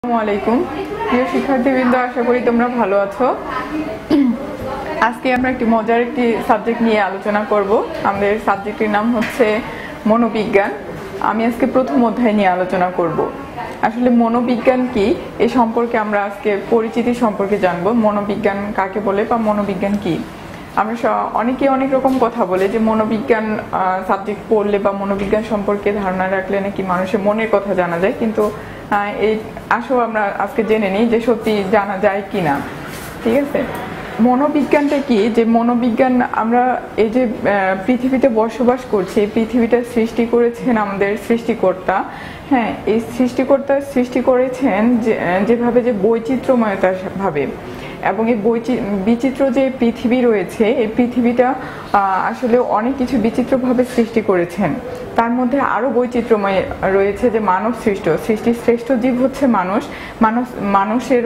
আসসালামু আলাইকুম প্রিয় শিক্ষার্থীবৃন্দ, আশা করি তোমরা ভালো আছো। আজকে আমরা মজার একটি সাবজেক্ট নিয়ে আলোচনা করব। আমাদের সাবজেক্টের নাম হচ্ছে মনোবিজ্ঞান। আমি আজকে প্রথম অধ্যায় নিয়ে আলোচনা করব। আসলে মনোবিজ্ঞান কি এই সম্পর্কে আমরা আজকে পরিচিতি সম্পর্কে জানবো। মনোবিজ্ঞান কাকে বলে বা মনোবিজ্ঞান কি। আমরা অনেকে অনেক রকম কথা বলে যে মনোবিজ্ঞান সাবজেক্ট পড়লে বা মনোবিজ্ঞান সম্পর্কে ধারণা রাখলে নাকি মানুষের মনের কথা জানা যায়, কিন্তু এই আসলে আমরা আজকে জেনে নিই যে সত্যি জানা যায় কিনা। ঠিক আছে, মনোবিজ্ঞানটা কি? যে মনোবিজ্ঞান, আমরা এই যে পৃথিবীতে বসবাস করছি, এই পৃথিবীটা সৃষ্টি করেছেন আমাদের সৃষ্টিকর্তা। হ্যাঁ, এই সৃষ্টিকর্তা সৃষ্টি করেছেন যেভাবে যে বৈচিত্র্যময়তার ভাবে, এবং এই বিচিত্র যে পৃথিবী রয়েছে, এই পৃথিবীটা আসলে অনেক কিছু বিচিত্রভাবে সৃষ্টি করেছেন। তার মধ্যে আরো বৈচিত্র্যময় রয়েছে যে মানব সৃষ্টির শ্রেষ্ঠ জীব হচ্ছে মানুষ। মানুষের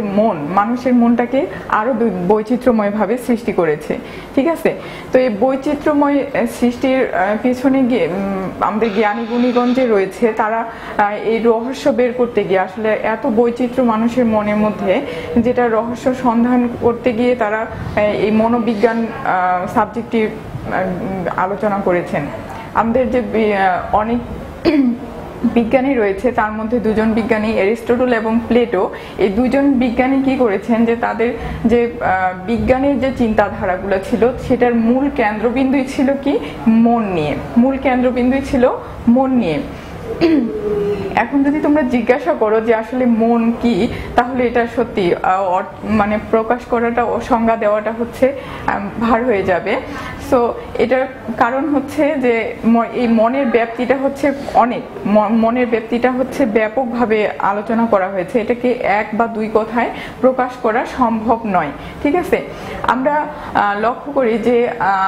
মনটাকে আরো বৈচিত্র্যময় ভাবে সৃষ্টি করেছে। ঠিক আছে, তো এই বৈচিত্র্যময় সৃষ্টির পিছনে গিয়ে আমাদের জ্ঞানী গুণীগণ যে রয়েছে, তারা এই রহস্য বের করতে গিয়ে, আসলে এত বৈচিত্র্য মানুষের মনের মধ্যে, যেটা রহস্য সন্ধান করতে গিয়ে তারা এই মনোবিজ্ঞান সাবজেক্টটি আলোচনা করেছেন। আমাদের যে অনেক বিজ্ঞানী রয়েছে, তার মধ্যে দুজন বিজ্ঞানী অ্যারিস্টটল এবং প্লেটো, এই দুজন বিজ্ঞানী কি করেছেন যে তাদের যে বিজ্ঞানের যে চিন্তাধারাগুলো ছিল, সেটার মূল কেন্দ্রবিন্দুই ছিল কি? মন নিয়ে। মূল কেন্দ্রবিন্দুই ছিল মন নিয়ে। এখন যদি তোমরা জিজ্ঞাসা করো যে আসলে মন কি, তাহলে এটা সত্যি মানে প্রকাশ করাটা ও সংজ্ঞা দেওয়াটা হচ্ছে ভার হয়ে যাবে। সো এটার কারণ হচ্ছে যে এই মনের ব্যাপ্তিটা হচ্ছে মনের ব্যাপ্তিটা হচ্ছে ব্যাপকভাবে আলোচনা করা হয়েছে। এটাকে এক বা দুই কথায় প্রকাশ করা সম্ভব নয়। ঠিক আছে, আমরা লক্ষ্য করি যে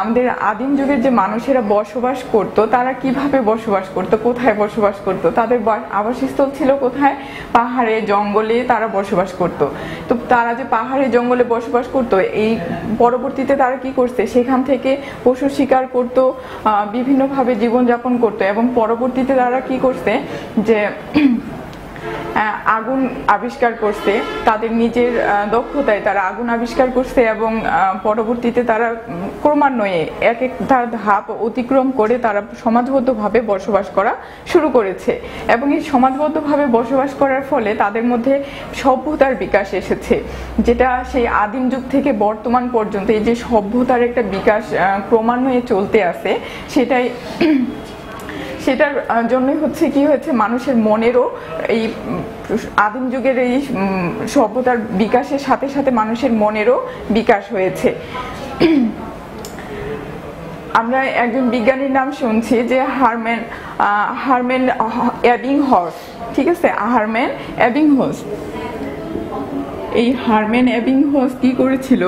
আমাদের আদিম যুগের যে মানুষেরা বসবাস করত, তারা কিভাবে বসবাস করত, কোথায় বসবাস করত, তাদের আবাসস্থল ছিল কোথায়? পাহাড়ে, জঙ্গলে তারা বসবাস করত। তো তারা যে পাহাড়ে জঙ্গলে বসবাস করত, এই পরবর্তীতে তারা কি করছে, সেখান থেকে পশু শিকার করত, বিভিন্নভাবে জীবনযাপন করত, এবং পরবর্তীতে তারা কি করছে যে আগুন আবিষ্কার করছে। তাদের নিজের দক্ষতায় তারা আগুন আবিষ্কার করছে, এবং পরবর্তীতে তারা ক্রমান্বয়ে এক একটা ধাপ অতিক্রম করে তারা সমাজবদ্ধভাবে বসবাস করা শুরু করেছে। এবং এই সমাজবদ্ধভাবে বসবাস করার ফলে তাদের মধ্যে সভ্যতার বিকাশ এসেছে, যেটা সেই আদিম যুগ থেকে বর্তমান পর্যন্ত এই যে সভ্যতার একটা বিকাশ ক্রমান্বয়ে চলতে আছে, সেটার জন্যই হচ্ছে কি হয়েছে, মানুষের মনেরও এই আদিম যুগের এই সভ্যতার বিকাশের সাথে সাথে মানুষের মনেরও বিকাশ হয়েছে। আমরা একজন বিজ্ঞানীর নাম শুনছি যে হারম্যান এবিংহর্স। ঠিক আছে, হারম্যান এবিংহর্স। এই হারম্যান এবিংহর্স কি করেছিল?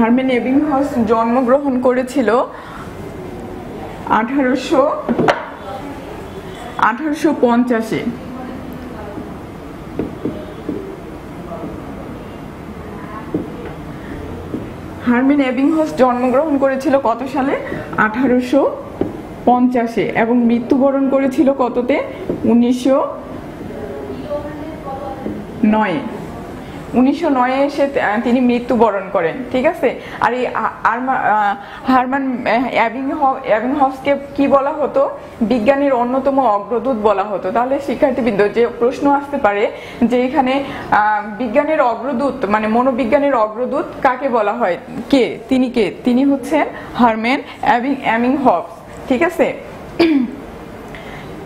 হারম্যান এবিংহর্স জন্মগ্রহণ করেছিল 1850-এ। হারম্যান এবিংহর্স জন্মগ্রহণ করেছিল কত সালে? 1850-এ, এবং মৃত্যুবরণ করেছিল কততে? 1909-এ। 1909-এ এসে তিনি মৃত্যুবরণ করেন। ঠিক আছে, আর এই হারম্যান এবিংহর্সকে কি বলা হতো? বিজ্ঞানের অন্যতম অগ্রদূত বলা হতো। তাহলে শিক্ষার্থীবৃন্দ, যে প্রশ্ন আসতে পারে যে এখানে বিজ্ঞানের অগ্রদূত মানে মনোবিজ্ঞানের অগ্রদূত কাকে বলা হয়? কে তিনি? তিনি হচ্ছেন হারম্যান এবিংহর্স। ঠিক আছে,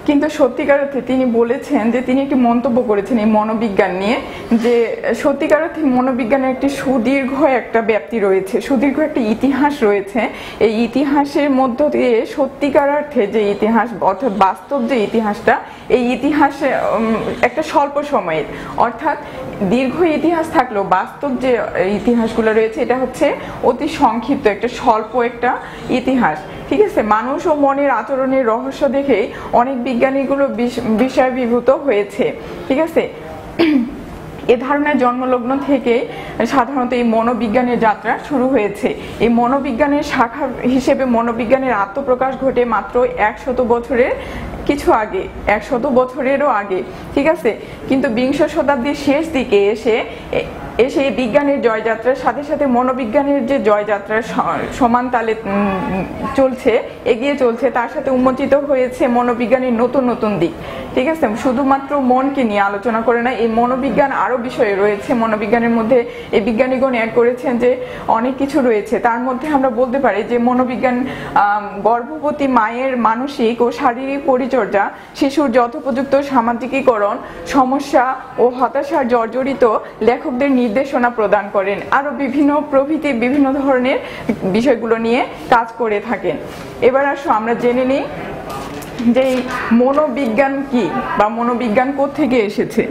কিন্তু সত্যিকার অর্থে তিনি বলেছেন যে তিনি একটি মন্তব্য করেছেন এই মনোবিজ্ঞান নিয়ে, যে সত্যিকার অর্থে মনোবিজ্ঞানের একটি সুদীর্ঘ একটা ব্যাপ্তি রয়েছে, সুদীর্ঘ একটা ইতিহাস রয়েছে। এই ইতিহাসের মধ্য দিয়ে সত্যিকার অর্থে যে ইতিহাস, অর্থাৎ বাস্তব যে ইতিহাসটা, এই ইতিহাস একটা স্বল্প সময়ের, অর্থাৎ দীর্ঘ ইতিহাস থাকলেও বাস্তব যে ইতিহাসগুলো রয়েছে, এটা হচ্ছে অতি সংক্ষিপ্ত একটা স্বল্প একটা ইতিহাস। ঠিক আছে, মানুষ ও মনের আচরণের রহস্য দেখে অনেক বিজ্ঞানীগুলো বিষয়বিভূত হয়েছে। ঠিক আছে, এ ধারণার জন্মলগ্ন থেকে সাধারণত এই মনোবিজ্ঞানের যাত্রা শুরু হয়েছে। এই মনোবিজ্ঞানের শাখা হিসেবে মনোবিজ্ঞানের আত্মপ্রকাশ ঘটে মাত্র 100 বছরের কিছু আগে, 100 বছরেরও আগে, ঠিক আছে। কিন্তু বিংশ শতাব্দীর শেষ দিকে এসে এই বিজ্ঞানের জয়যাত্রার সাথে সাথে মনোবিজ্ঞানের যে জয়যাত্রা সমান তালে চলছে, এগিয়ে চলছে, তার সাথে উন্মোচিত হয়েছে মনোবিজ্ঞানের নতুন নতুন দিক, ঠিক আছে। শুধুমাত্র মনকে নিয়ে আলোচনা করে না, এই মনোবিজ্ঞান আরো বিষয় রয়েছে। মনোবিজ্ঞানের মধ্যে এই বিজ্ঞানীগণ অ্যাড করেছেন যে অনেক কিছু রয়েছে। তার মধ্যে আমরা বলতে পারি যে মনোবিজ্ঞান গর্ভবতী মায়ের মানসিক ও শারীরিক পরিচর্যা, শিশুর যথোপযুক্ত সামাজিকীকরণ, সমস্যা ও হতাশার জর্জরিত লেখকদের নির্দেশনা প্রদান করেন, আরো বিভিন্ন ধরনের বিষয়গুলো নিয়ে কাজ করে থাকেন। এবার আসো আমরা জেনে নিই যে মনোবিজ্ঞান কি বা মনোবিজ্ঞান কোত্থেকে এসেছে।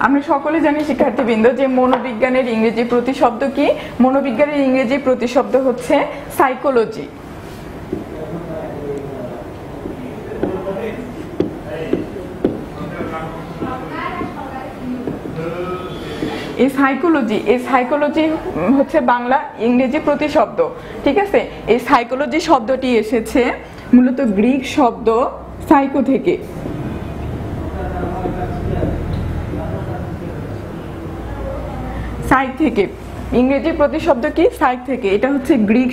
আমরা সকলে জানি শিক্ষার্থীবৃন্দ যে মনোবিজ্ঞানের ইংরেজি প্রতিশব্দ কি। মনোবিজ্ঞানের ইংরেজি প্রতিশব্দ হচ্ছে সাইকোলজি। এই সাইকোলজি হচ্ছে বাংলা ইংরেজি প্রতিশব্দ, ঠিক আছে। এই সাইকোলজি শব্দটি এসেছে মূলত গ্রিক শব্দ সাইকো থেকে। সাইক থেকে, ইংরেজি প্রতিশব্দ কি? সাইক থেকে। এটা হচ্ছে গ্রিক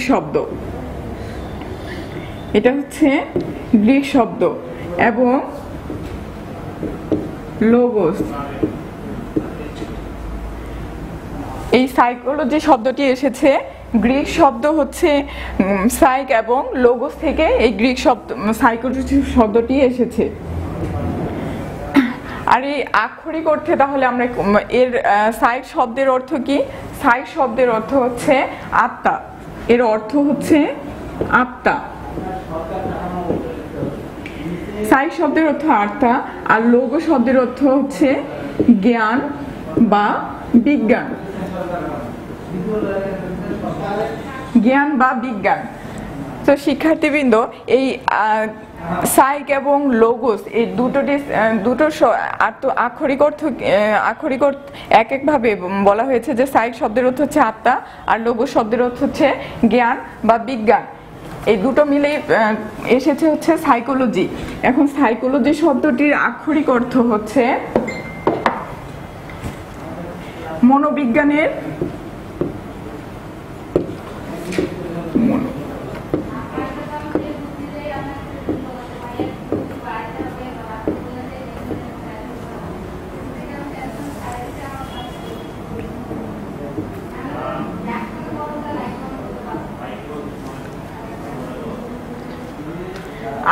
শব্দ, এবং লোগোস, এই সাইকোলজি শব্দটি এসেছে গ্রিক শব্দ হচ্ছে সাইক এবং লোগোস থেকে এই গ্রিক শব্দ সাইকোলজি শব্দটি এসেছে। আর এই আক্ষরিক অর্থে তাহলে আমরা এর সাইক শব্দের অর্থ কি? সাইক শব্দের অর্থ হচ্ছে আত্মা, এর অর্থ হচ্ছে আত্মা। সাইক শব্দের অর্থ আত্মা, আর লোগো শব্দের অর্থ হচ্ছে জ্ঞান বা বিজ্ঞান, জ্ঞান বা বিজ্ঞান। তো শিক্ষার্থীবৃন্দ, এই সাইক এবং লোগোস এই দুটো আক্ষরিক অর্থ এক একভাবে বলা হয়েছে। যে সাইক শব্দের অর্থ হচ্ছে আত্মা আর লোগোস শব্দের অর্থ হচ্ছে জ্ঞান বা বিজ্ঞান। এই দুটো মিলে এসেছে হচ্ছে সাইকোলজি। এখন সাইকোলজি শব্দটির আক্ষরিক অর্থ হচ্ছে মনোবিজ্ঞানের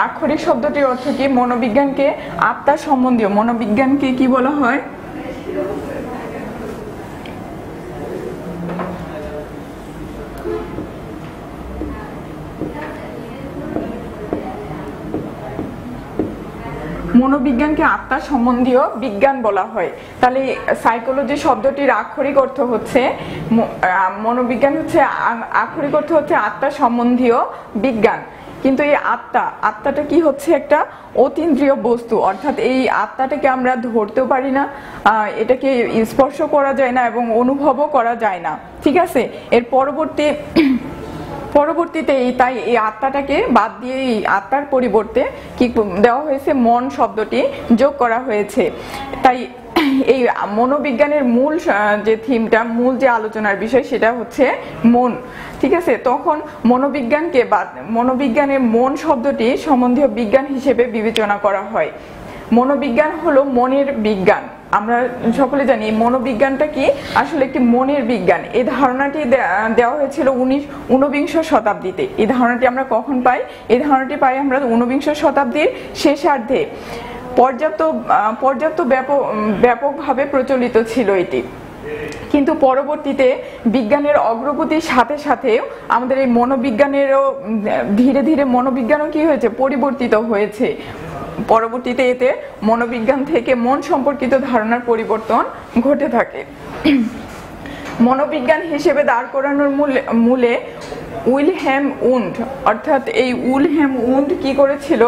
আক্ষরিক শব্দটির অর্থ কি? মনোবিজ্ঞানকে আত্মা সম্বন্ধীয়, মনোবিজ্ঞানকে কি বলা হয়? মনোবিজ্ঞানকে আত্মা সম্বন্ধীয় বিজ্ঞান বলা হয়। তাহলে সাইকোলজি শব্দটির আক্ষরিক অর্থ হচ্ছে মনোবিজ্ঞান হচ্ছে আক্ষরিক অর্থ হচ্ছে আত্মা সম্বন্ধীয় বিজ্ঞান। কিন্তু এই আত্মাটা কি হচ্ছে? একটা অতীন্দ্রিয় বস্তু, অর্থাৎ এই আত্মাটাকে আমরা ধরতেও পারি না, এটাকে স্পর্শ করা যায় না এবং অনুভবও করা যায় না, ঠিক আছে। এর পরবর্তীতে তাই এই আত্মাটাকে বাদ দিয়ে এই আত্মার পরিবর্তে কি দেওয়া হয়েছে? মন শব্দটি যোগ করা হয়েছে। তাই এই মনোবিজ্ঞানের মূল যে থিমটা, মূল যে আলোচনার বিষয় সেটা হচ্ছে মন, ঠিক আছে। তখন মনোবিজ্ঞানের মন শব্দটি সম্বন্ধীয় বিজ্ঞান হিসেবে বিবেচনা করা হয়। মনোবিজ্ঞান হলো মনের বিজ্ঞান। আমরা সকলে জানি মনোবিজ্ঞানটা কি? আসলে একটি মনের বিজ্ঞান। এই ধারণাটি দেওয়া হয়েছিল ঊনবিংশ শতাব্দীতে। এই ধারণাটি আমরা কখন পাই? এই ধারণাটি পাই আমরা ঊনবিংশ শতাব্দীর শেষার্ধে। পর্যাপ্ত ব্যাপকভাবে প্রচলিত ছিল এটি। কিন্তু পরবর্তীতে বিজ্ঞানের অগ্রগতির সাথে সাথে আমাদের এই মনোবিজ্ঞানেরও ধীরে ধীরে মনোবিজ্ঞানও কি হয়েছে? পরিবর্তিত হয়েছে। পরবর্তীতে এতে মনোবিজ্ঞান থেকে মন সম্পর্কিত ধারণার পরিবর্তন ঘটে থাকে। মনোবিজ্ঞান হিসেবে দাঁড় করানোর মূলে উইলহেম উন্ড, অর্থাৎ এই উইলহেম উন্ড কি করেছিল?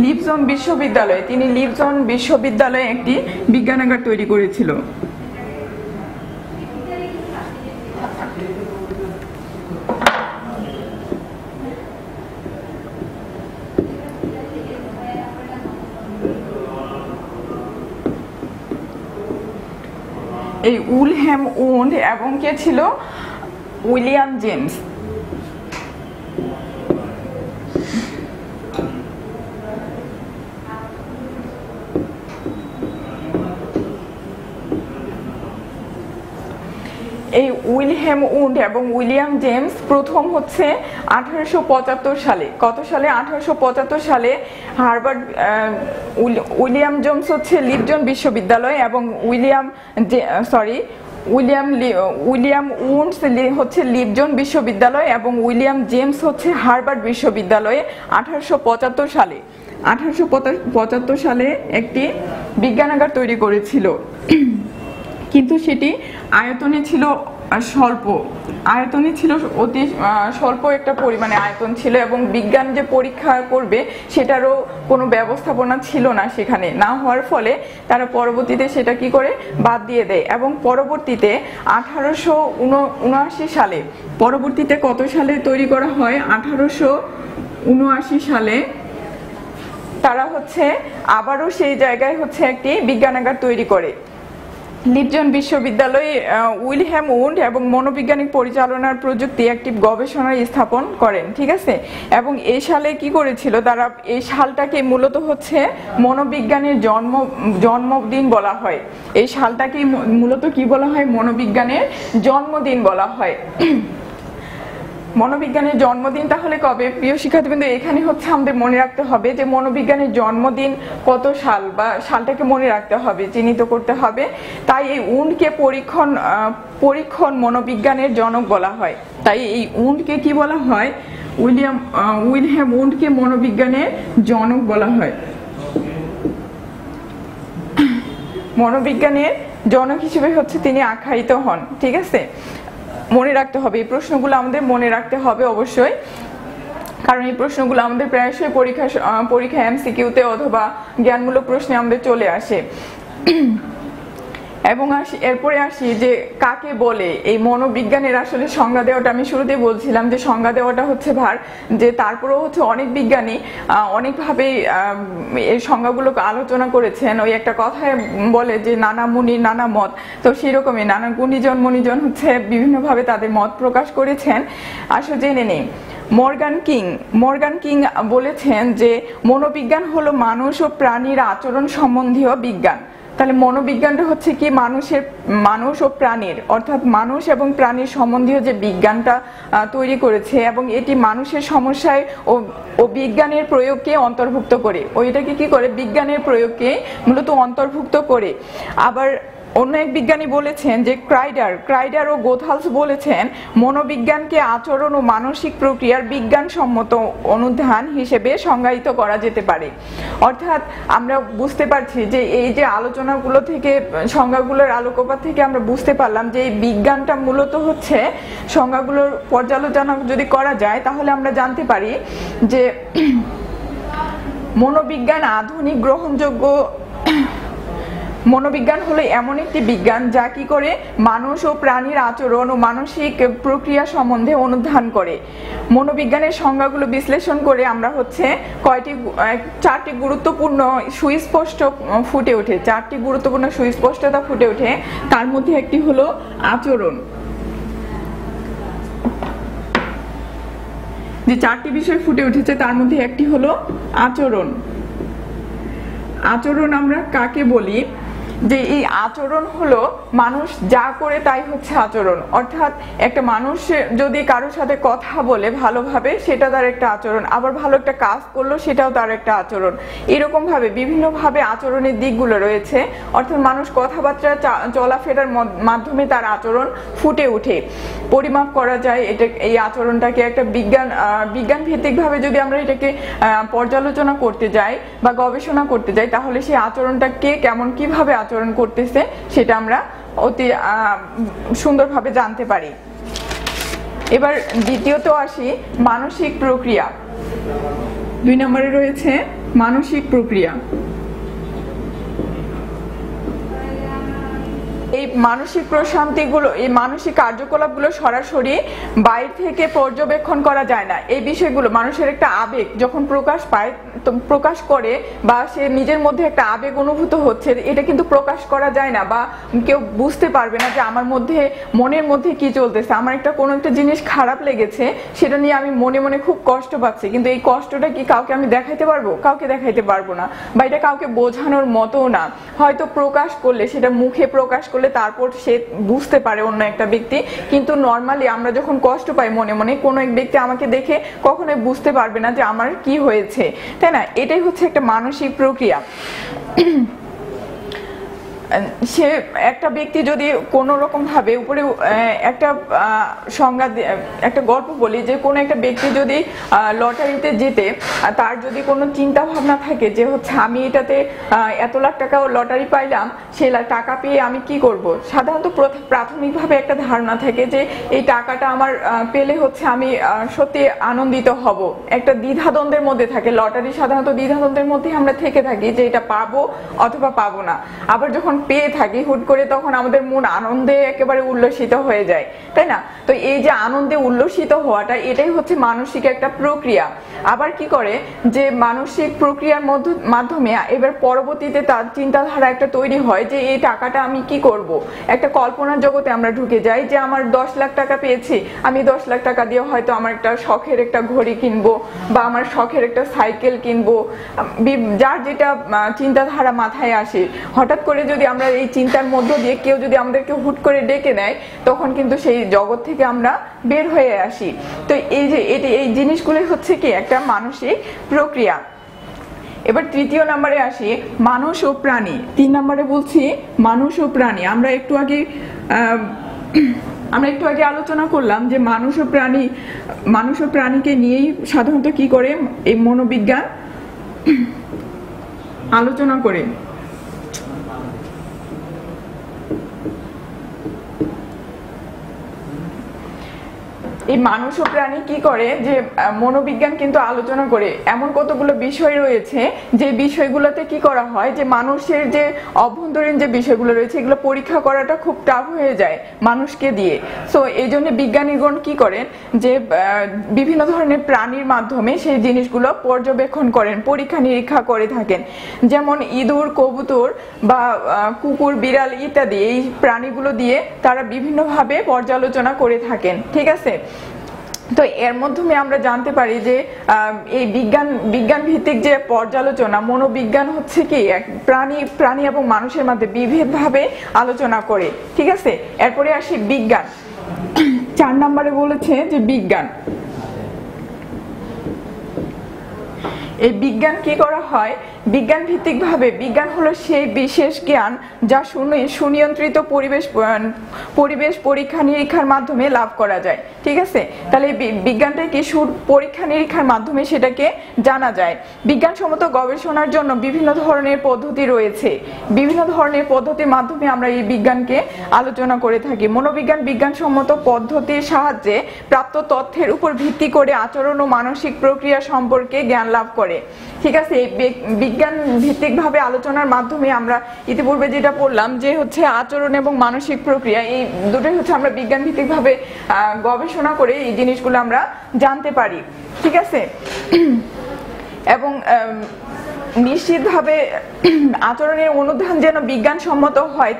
লিপজন বিশ্ববিদ্যালয়ে একটি বিজ্ঞানাগার তৈরি করেছিল। এই উইলহেম উন্ড এবং কে ছিল, উইলিয়াম জেমস। এই উইলহেম উন্ড এবং উইলিয়াম জেমস প্রথম হচ্ছে 1875 সালে, কত সালে, 1875 সালে হার্ভার্ড, উইলিয়াম জেমস হচ্ছে লিপজন বিশ্ববিদ্যালয় এবং উইলিয়াম উন্ডস হচ্ছে লিপজন বিশ্ববিদ্যালয় এবং উইলিয়াম জেমস হচ্ছে হার্ভার্ড বিশ্ববিদ্যালয়ে 1875 সালে একটি বিজ্ঞানাগার তৈরি করেছিল, কিন্তু সেটি আয়তনে ছিল অতি স্বল্প একটা পরিমাণে আয়তন ছিল এবং বিজ্ঞান যে পরীক্ষা করবে সেটারও কোনো ব্যবস্থাপনা ছিল না, সেখানে না হওয়ার ফলে তারা পরবর্তীতে সেটা কি করে বাদ দিয়ে দেয় এবং পরবর্তীতে 1879 সালে, পরবর্তীতে কত সালে তৈরি করা হয়, 1879 সালে তারা হচ্ছে আবারও সেই জায়গায় হচ্ছে একটি বিজ্ঞানাগার তৈরি করে। লিপজন বিশ্ববিদ্যালয়ে উইলহেম উন্ড এবং মনোবৈজ্ঞানিক পরিচালনার প্রযুক্তি একটি গবেষণা স্থাপন করেন, ঠিক আছে। এবং এই সালে কি করেছিল তারা, এই সালটাকে মূলত হচ্ছে মনোবিজ্ঞানের জন্মদিন বলা হয়, এই সালটাকে মূলত কি বলা হয়, মনোবিজ্ঞানের জন্মদিন বলা হয়। মনোবিজ্ঞানের জন্মদিন তাহলে কবে, প্রিয় শিক্ষার্থীবৃন্দ, এখানে হচ্ছে আমাদের মনে রাখতে হবে যে মনোবিজ্ঞানের জন্মদিন কত সাল, বা সালটাকে মনে রাখতে হবে, চিহ্নিত করতে হবে। তাই এই উন্ডকে পরীক্ষণ মনোবিজ্ঞানের জনক বলা হয়। তাই এই উন্ডকে কি বলা হয়, উইলহেম উন্ডকে মনোবিজ্ঞানের জনক বলা হয়, মনোবিজ্ঞানের জনক হিসেবে হচ্ছে তিনি আখ্যায়িত হন, ঠিক আছে। মনে রাখতে হবে, এই প্রশ্নগুলো আমাদের মনে রাখতে হবে অবশ্যই, কারণ এই প্রশ্নগুলো আমাদের প্রায়শই পরীক্ষা এমসিকিউতে অথবা জ্ঞানমূলক প্রশ্নে আমাদের চলে আসে। এবং এরপরে আসি যে কাকে বলে, এই মনোবিজ্ঞানের আসলে সংজ্ঞা দেওয়াটা আমি শুরুতেই বলছিলাম যে সংজ্ঞা দেওয়াটা হচ্ছে ভার, যে তারপরেও হচ্ছে অনেক বিজ্ঞানী অনেকভাবে এই সংজ্ঞাগুলোকে আলোচনা করেছেন। ওই একটা কথায় বলে যে নানা মুনি নানা মত, তো সেরকমই নানা গুণীজন মণিজন হচ্ছে বিভিন্নভাবে তাদের মত প্রকাশ করেছেন। আসলে জেনে নেই, মর্গান কিং বলেছেন যে মনোবিজ্ঞান হলো মানুষ ও প্রাণীর আচরণ সম্বন্ধীয় বিজ্ঞান। তাহলে মনোবিজ্ঞানটা হচ্ছে কি, মানুষ ও প্রাণীর, অর্থাৎ মানুষ এবং প্রাণীর সম্বন্ধীয় যে বিজ্ঞানটা তৈরি করেছে এবং এটি মানুষের সমস্যায় ও বিজ্ঞানের প্রয়োগকে অন্তর্ভুক্ত করে, ওইটাকে কি করে, বিজ্ঞানের প্রয়োগকে মূলত অন্তর্ভুক্ত করে। আবার অন্য এক বিজ্ঞানী বলেছেন যে ক্রাইডার ও গোথালস বলেছেন মনোবিজ্ঞানকে আচরণ ও মানসিক প্রক্রিয়ার বিজ্ঞানসম্মত অনুধান হিসেবে সংজ্ঞায়িত করা যেতে পারে। অর্থাৎ আমরা বুঝতে পারছি যে এই যে আলোচনাগুলো থেকে, সংজ্ঞাগুলোর আলোকপাত থেকে আমরা বুঝতে পারলাম যে এই বিজ্ঞানটা মূলত হচ্ছে, সংজ্ঞাগুলোর পর্যালোচনা যদি করা যায় তাহলে আমরা জানতে পারি যে মনোবিজ্ঞান আধুনিক গ্রহণযোগ্য, মনোবিজ্ঞান হলো এমন একটি বিজ্ঞান যা কি করে মানুষ ও প্রাণীর আচরণ ও মানসিক প্রক্রিয়া সম্বন্ধে অনুধান করে। মনোবিজ্ঞানের সংজ্ঞাগুলো বিশ্লেষণ করে আমরা হচ্ছে চারটি গুরুত্বপূর্ণ সুস্পষ্ট ফুটে ওঠে, চারটি গুরুত্বপূর্ণ সুস্পষ্টতা ফুটে ওঠে। তার মধ্যে একটি হলো আচরণ, যে চারটি বিষয় ফুটে উঠেছে তার মধ্যে একটি হলো আচরণ। আচরণ আমরা কাকে বলি, যে এই আচরণ হলো মানুষ যা করে তাই হচ্ছে আচরণ। অর্থাৎ একটা মানুষ যদি কারোর সাথে কথা বলে ভালোভাবে, সেটা তার একটা আচরণ, আবার ভালো একটা কাজ করলো সেটাও তার একটা আচরণ। এরকম ভাবে বিভিন্ন ভাবে আচরণের দিকগুলো রয়েছে। অর্থাৎ মানুষ কথাবার্তা চলাফেরার মাধ্যমে তার আচরণ ফুটে ওঠে, পরিমাপ করা যায়। এটা, এই আচরণটাকে একটা বিজ্ঞান ভিত্তিক ভাবে যদি আমরা এটাকে পর্যালোচনা করতে যাই বা গবেষণা করতে যাই, তাহলে সেই আচরণটা কে কেমন কিভাবে আচরণ করতেছে সেটা আমরা অতি সুন্দরভাবে জানতে পারি। এবার দ্বিতীয়ত আসি মানসিক প্রক্রিয়া। 2 নম্বরে রয়েছে মানসিক প্রক্রিয়া। এই মানসিক প্রশান্তিগুলো, এই মানসিক কার্যকলাপগুলো সরাসরি বাইরে থেকে পর্যবেক্ষণ করা যায় না। এই বিষয়গুলো মানুষের একটা আবেগ যখন প্রকাশ পায়, তো প্রকাশ করে বা সে নিজের মধ্যে একটা আবেগ অনুভূত হচ্ছে, এটা কিন্তু প্রকাশ করা যায় না বা কেউ বুঝতে পারবে না যে আমার মধ্যে মনের মধ্যে কি চলতেছে। আমার একটা কোনো একটা জিনিস খারাপ লেগেছে, সেটা নিয়ে আমি মনে মনে খুব কষ্ট পাচ্ছি, কিন্তু এই কষ্টটা কি কাউকে আমি দেখাইতে পারবো? কাউকে দেখাইতে পারবো না, বা এটা কাউকে বোঝানোর মতো না। হয়তো প্রকাশ করলে, সেটা মুখে প্রকাশ করলে তারপর সে বুঝতে পারে অন্য একটা ব্যক্তি, কিন্তু নর্মালি আমরা যখন কষ্ট পাই মনে মনে, কোনো এক ব্যক্তি আমাকে দেখে কখনোই বুঝতে পারবে না যে আমার কি হয়েছে, তাই না? এটাই হচ্ছে একটা মানসিক প্রক্রিয়া। সে একটা ব্যক্তি যদি কোনো রকম ভাবে উপরে একটা সংজ্ঞা, একটা গল্প বলি, যে কোনো একটা ব্যক্তি যদি লটারিতে জেতে, তার যদি কোনো চিন্তা ভাবনা থাকে যে হচ্ছে আমি এটাতে এত লাখ টাকা লটারি পাইলাম, সে টাকা পেয়ে আমি কি করব। সাধারণত প্রাথমিকভাবে একটা ধারণা থাকে যে এই টাকাটা আমার পেলে হচ্ছে আমি সত্যি আনন্দিত হব, একটা দ্বিধাদ্বন্দ্বের মধ্যে থাকে। লটারি সাধারণত দ্বিধাদ্বন্দ্বের মধ্যে আমরা থেকে থাকি যে এটা পাবো অথবা পাবো না। আবার যখন পেয়ে থাকি হুট করে, তখন আমাদের মন আনন্দে একেবারে উল্লসিত হয়ে যায়, তাই না? তো এই যে আনন্দে উল্লসিত হওয়াটা, এটাই হচ্ছে মানসিক একটা প্রক্রিয়া। আবার কি করে যে মানসিক প্রক্রিয়ার মাধ্যমে এবার পরবর্তীতে তার চিন্তাধারা একটা তৈরি হয় যে এই টাকাটা আমি কি করব। একটা কল্পনার জগতে আমরা ঢুকে যাই যে আমার 10 লাখ টাকা পেয়েছি, আমি 10 লাখ টাকা দিয়ে হয়তো আমার একটা শখের একটা ঘড়ি কিনবো, বা আমার শখের একটা সাইকেল কিনবো, যার যেটা চিন্তাধারা মাথায় আসে। হঠাৎ করে যদি আমরা এই চিন্তার মধ্য দিয়ে কেউ যদি আমাদেরকে হুট করে ডেকে নেয়, তখন কিন্তু সেই জগৎ থেকে আমরা বের হয়ে আসি। তো এই যে এই জিনিসগুলো হচ্ছে কি একটা মানসিক প্রক্রিয়া। এবার তৃতীয় নম্বরে আসি, মানুষ ও প্রাণী। 3 নম্বরে বলছি মানুষ ও প্রাণী। আমরা একটু আগে আলোচনা করলাম যে মানুষ ও প্রাণীকে নিয়েই সাধারণত কি করে এই মনোবিজ্ঞান আলোচনা করে। এই মানুষ ও প্রাণী কি করে যে মনোবিজ্ঞান কিন্তু আলোচনা করে। এমন কতগুলো বিষয় রয়েছে যে বিষয়গুলোতে কি করা হয় যে মানুষের যে অভ্যন্তরীণ যে বিষয়গুলো রয়েছে, এগুলো পরীক্ষা করাটা খুব টাফ হয়ে যায় মানুষকে দিয়ে। সো এই জন্য বিজ্ঞানীগণ কি করেন যে বিভিন্ন ধরনের প্রাণীর মাধ্যমে সেই জিনিসগুলো পর্যবেক্ষণ করেন, পরীক্ষা নিরীক্ষা করে থাকেন। যেমন ইঁদুর, কবুতর বা কুকুর, বিড়াল ইত্যাদি এই প্রাণীগুলো দিয়ে তারা বিভিন্নভাবে পর্যালোচনা করে থাকেন, ঠিক আছে? তো এর মাধ্যমে আমরা জানতে পারি যে এই বিজ্ঞান ভিত্তিক যে পর্যালোচনা, মনোবিজ্ঞান হচ্ছে কি প্রাণী এবং মানুষের মধ্যে বিভেদভাবে আলোচনা করে, ঠিক আছে? এরপরে আসি বিজ্ঞান। 4 নম্বরে বলেছে যে বিজ্ঞান। এই বিজ্ঞান কি করা হয়? বিজ্ঞান ভিত্তিক ভাবে, বিজ্ঞান হলো সেই বিশেষ জ্ঞান যা সুনিয়ন্ত্রিত পরিবেশ পরীক্ষা নিরীক্ষার মাধ্যমে লাভ করা যায়, ঠিক আছে? তাহলে বিজ্ঞানটা কি পরীক্ষা নিরীক্ষার মাধ্যমে সেটাকে জানা যায়। বিজ্ঞানসম্মত গবেষণার জন্য বিভিন্ন ধরনের পদ্ধতি রয়েছে, বিভিন্ন ধরনের পদ্ধতির মাধ্যমে আমরা এই বিজ্ঞানকে আলোচনা করে থাকি। মনোবিজ্ঞান বিজ্ঞানসম্মত পদ্ধতির সাহায্যে প্রাপ্ত তথ্যের উপর ভিত্তি করে আচরণ ও মানসিক প্রক্রিয়া সম্পর্কে জ্ঞান লাভ করে, ঠিক আছে? বিজ্ঞান ভিত্তিক ভাবে আলোচনার মাধ্যমে আমরা ইতিপূর্বে যেটা বললাম যে হচ্ছে আচরণ এবং মানসিক প্রক্রিয়া, এই দুটোই হচ্ছে আমরা বিজ্ঞান ভিত্তিক ভাবে গবেষণা করে এই জিনিসগুলো আমরা জানতে পারি, ঠিক আছে? এবং নিশ্চিতভাবে আচরণের অনুধান যেন বিজ্ঞানসম্মত হয়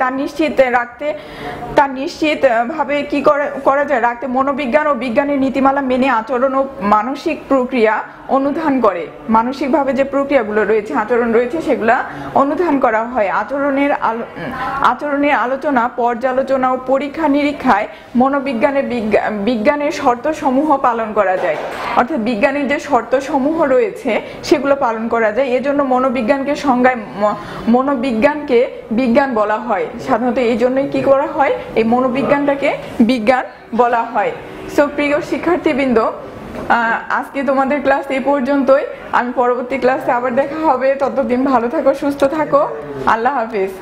তা নিশ্চিত ভাবে কি করা যায় রাখতে মনোবিজ্ঞান ও বিজ্ঞানের নীতিমালা মেনে আচরণ ও মানসিক প্রক্রিয়া অনুধান করে। মানসিকভাবে যে প্রক্রিয়াগুলো রয়েছে, আচরণ রয়েছে, সেগুলা অনুধান করা হয়। আচরণের আলোচনা, পর্যালোচনা ও পরীক্ষা নিরীক্ষায় বিজ্ঞানের শর্ত সমূহ পালন করা যায়। অর্থাৎ বিজ্ঞানের যে শর্ত সমূহ রয়েছে সেগুলো পালন করা যায়। এজন্য মনোবিজ্ঞানকে বিজ্ঞান বলা হয়। সাধারণত এই জন্যই কি করা হয়, এই মনোবিজ্ঞানটাকে বিজ্ঞান বলা হয়। সো প্রিয় শিক্ষার্থীবৃন্দ, আজকে তোমাদের ক্লাস এই পর্যন্তই। আমি পরবর্তী ক্লাসে আবার দেখা হবে। ততদিন ভালো থাকো, সুস্থ থাকো। আল্লাহ হাফিজ।